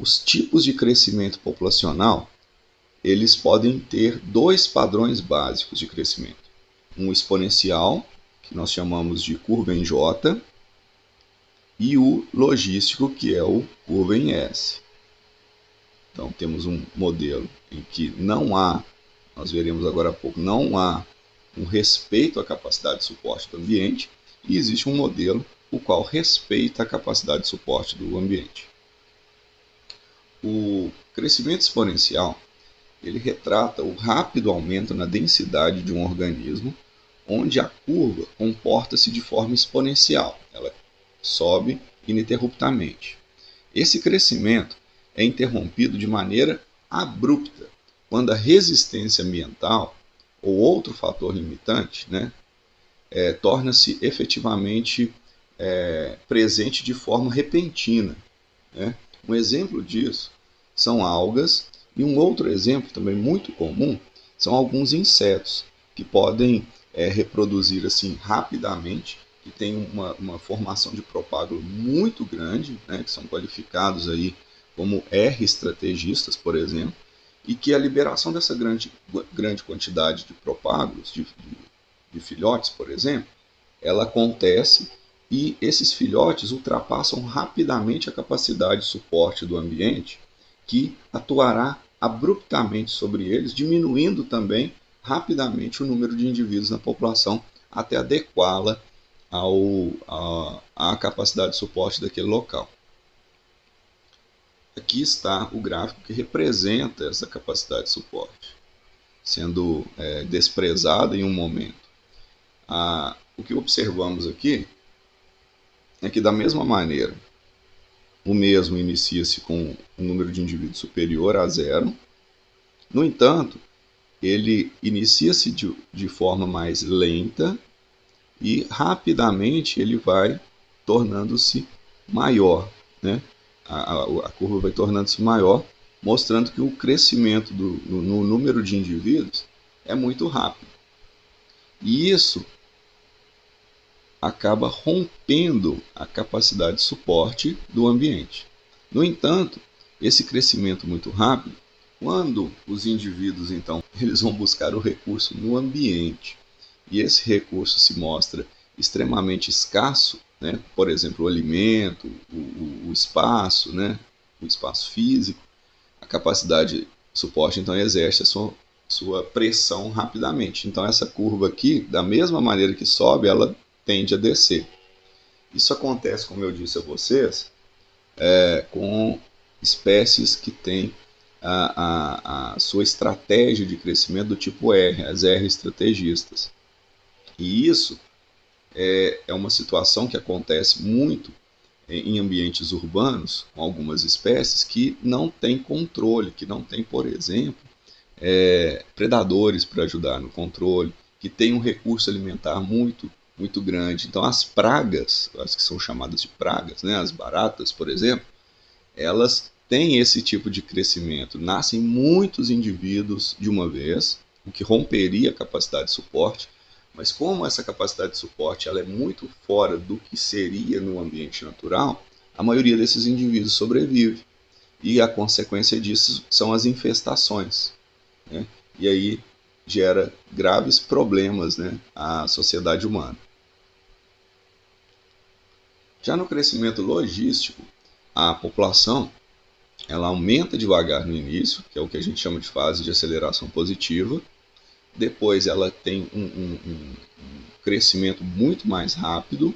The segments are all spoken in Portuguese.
Os tipos de crescimento populacional, eles podem ter dois padrões básicos de crescimento. Um exponencial, que nós chamamos de curva em J, e o logístico, que é o curva em S. Então, temos um modelo em que não há, nós veremos agora há pouco, não há um respeito à capacidade de suporte do ambiente, e existe um modelo o qual respeita a capacidade de suporte do ambiente. O crescimento exponencial, ele retrata o rápido aumento na densidade de um organismo, onde a curva comporta-se de forma exponencial, ela sobe ininterruptamente. Esse crescimento é interrompido de maneira abrupta quando a resistência ambiental ou outro fator limitante, torna-se efetivamente presente de forma repentina. Um exemplo disso são algas, e um outro exemplo também muito comum são alguns insetos que podem reproduzir assim rapidamente, que tem uma formação de propágulo muito grande, que são qualificados aí como R-estrategistas, por exemplo, e que a liberação dessa grande quantidade de propágulos, de filhotes, por exemplo, ela acontece e esses filhotes ultrapassam rapidamente a capacidade de suporte do ambiente, que atuará abruptamente sobre eles, diminuindo também rapidamente o número de indivíduos na população até adequá-la à capacidade de suporte daquele local. Aqui está o gráfico que representa essa capacidade de suporte, sendo desprezada em um momento. O que observamos aqui é que, da mesma maneira, o mesmo inicia-se com um número de indivíduos superior a 0. No entanto, ele inicia-se de forma mais lenta e rapidamente ele vai tornando-se maior. A curva vai tornando-se maior, mostrando que o crescimento no número de indivíduos é muito rápido. E isso acaba rompendo a capacidade de suporte do ambiente. No entanto, esse crescimento muito rápido, quando os indivíduos então eles vão buscar o recurso no ambiente e esse recurso se mostra extremamente escasso, por exemplo, o alimento, o espaço, o espaço físico, a capacidade de suporte então exerce a sua pressão rapidamente. Então essa curva aqui, da mesma maneira que sobe, ela tende a descer. Isso acontece, como eu disse a vocês, com espécies que têm a sua estratégia de crescimento do tipo R, as R-estrategistas. E isso é uma situação que acontece muito em ambientes urbanos, com algumas espécies que não têm controle, que não têm, por exemplo, predadores para ajudar no controle, que têm um recurso alimentar muito grande. Então as pragas, as que são chamadas de pragas, as baratas, por exemplo, elas têm esse tipo de crescimento. Nascem muitos indivíduos de uma vez, o que romperia a capacidade de suporte, mas como essa capacidade de suporte ela é muito fora do que seria no ambiente natural, a maioria desses indivíduos sobrevive. E a consequência disso são as infestações. E aí gera graves problemas à sociedade humana. Já no crescimento logístico, a população ela aumenta devagar no início, que é o que a gente chama de fase de aceleração positiva. Depois ela tem um crescimento muito mais rápido,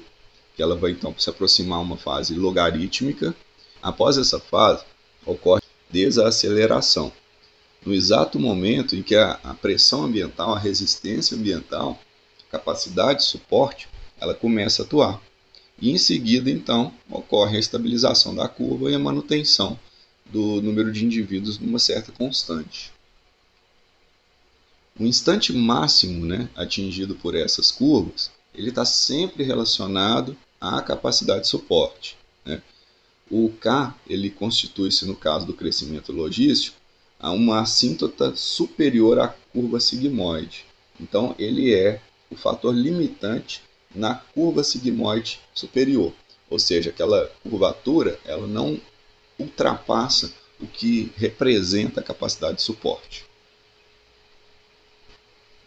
que ela vai então se aproximar a uma fase logarítmica. Após essa fase, ocorre desaceleração. No exato momento em que a pressão ambiental, a resistência ambiental, a capacidade de suporte, ela começa a atuar. E em seguida, então, ocorre a estabilização da curva e a manutenção do número de indivíduos numa certa constante. O instante máximo atingido por essas curvas, ele está sempre relacionado à capacidade de suporte. O K ele constitui-se, no caso do crescimento logístico, a uma assíntota superior à curva sigmoide. Então, ele é o fator limitante na curva sigmoide superior, ou seja, aquela curvatura ela não ultrapassa o que representa a capacidade de suporte.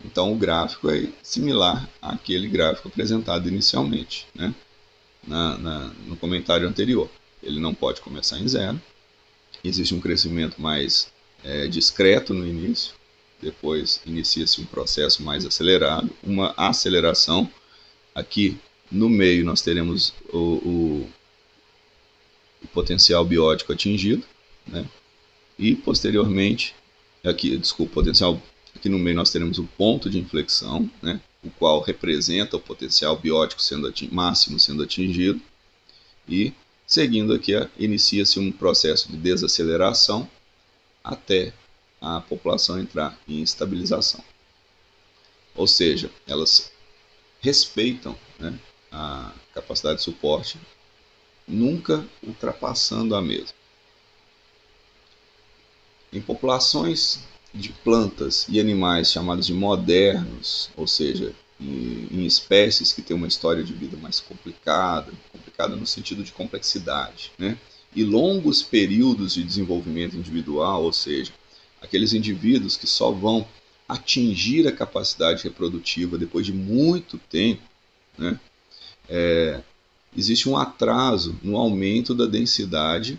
Então, o gráfico é similar àquele gráfico apresentado inicialmente, né? No comentário anterior. Ele não pode começar em zero. Existe um crescimento mais discreto no início, depois inicia-se um processo mais acelerado, uma aceleração. Aqui no meio nós teremos o potencial biótico atingido, né? E posteriormente, aqui no meio nós teremos o ponto de inflexão, né? O qual representa o potencial biótico máximo sendo atingido, e seguindo aqui inicia-se um processo de desaceleração até a população entrar em estabilização. Ou seja, elas respeitam, né, a capacidade de suporte, nunca ultrapassando a mesma. Em populações de plantas e animais chamados de modernos, ou seja, em espécies que têm uma história de vida mais complicada no sentido de complexidade, né? E longos períodos de desenvolvimento individual, ou seja, aqueles indivíduos que só vão atingir a capacidade reprodutiva depois de muito tempo, né? Existe um atraso no aumento da densidade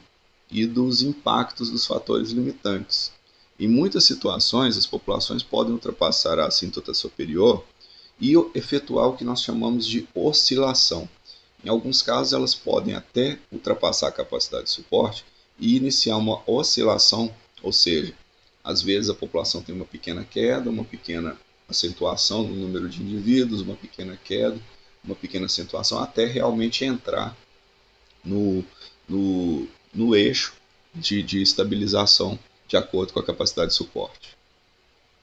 e dos impactos dos fatores limitantes. Em muitas situações, as populações podem ultrapassar a assíntota superior e efetuar o que nós chamamos de oscilação. Em alguns casos, elas podem até ultrapassar a capacidade de suporte e iniciar uma oscilação, ou seja, às vezes a população tem uma pequena queda, uma pequena acentuação no número de indivíduos, uma pequena queda, uma pequena acentuação, até realmente entrar no eixo de estabilização de acordo com a capacidade de suporte.